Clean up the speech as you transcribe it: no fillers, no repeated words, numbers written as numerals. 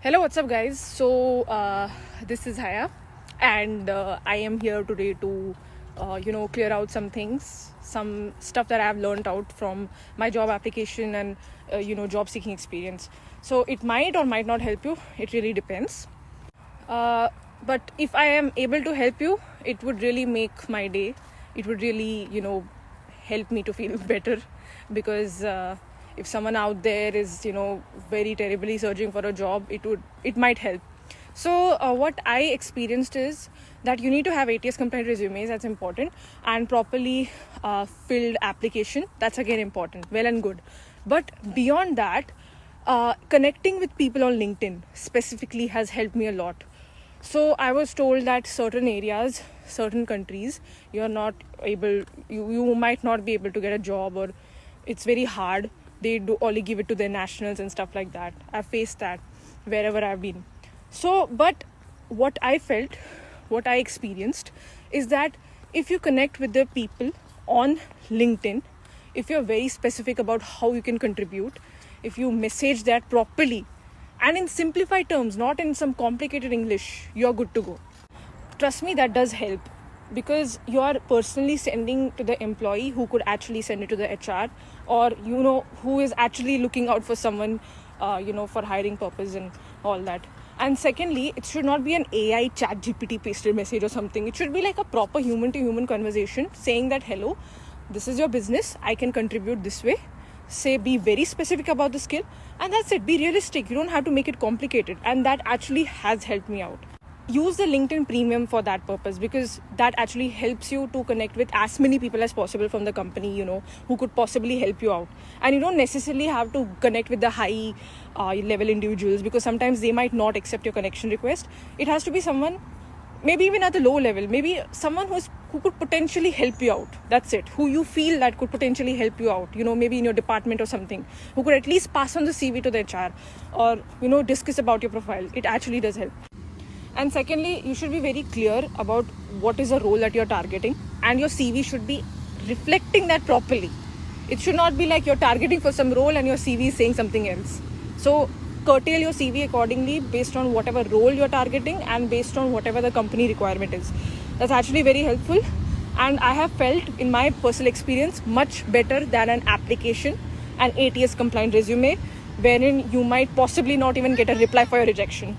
Hello, what's up, guys? This is Haya, and I am here today to, clear out some things, some stuff that I've learned out from my job application and, job seeking experience. So, it might or might not help you, it really depends. But if I am able to help you, it would really make my day. It would really, help me to feel better because. If someone out there is very terribly searching for a job, it might help. So what I experienced is that you need to have ATS compliant resumes. That's important. And properly filled application, that's again important. Well and good. But beyond that, connecting with people on LinkedIn specifically has helped me a lot. So I was told that certain areas, certain countries, you might not be able to get a job, or it's very hard. They do only give it to their nationals and stuff like that. I've faced that wherever I've been. So, but what I felt, what I experienced is that if you connect with the people on LinkedIn, if you're very specific about how you can contribute, if you message that properly and in simplified terms, not in some complicated English, you're good to go. Trust me, that does help. Because you are personally sending to the employee who could actually send it to the HR, or who is actually looking out for someone for hiring purpose and all that. And secondly, it should not be an AI chat GPT pasted message or something. It should be like a proper human to human conversation saying that, hello, this is your business, I can contribute this way. Be very specific about the skill, and that's it. Be realistic. You don't have to make it complicated, and that actually has helped me out. Use the LinkedIn Premium for that purpose, because that actually helps you to connect with as many people as possible from the company, who could possibly help you out. And you don't necessarily have to connect with the high level individuals, because sometimes they might not accept your connection request. It has to be someone, maybe even at the low level, maybe someone who could potentially help you out. That's it. Who you feel that could potentially help you out, maybe in your department or something, who could at least pass on the CV to the HR or, discuss about your profile. It actually does help. And secondly, you should be very clear about what is the role that you're targeting, and your CV should be reflecting that properly. It should not be like you're targeting for some role and your CV is saying something else. So curtail your CV accordingly based on whatever role you're targeting and based on whatever the company requirement is. That's actually very helpful. And I have felt in my personal experience much better than an application, an ATS compliant resume, wherein you might possibly not even get a reply for your rejection.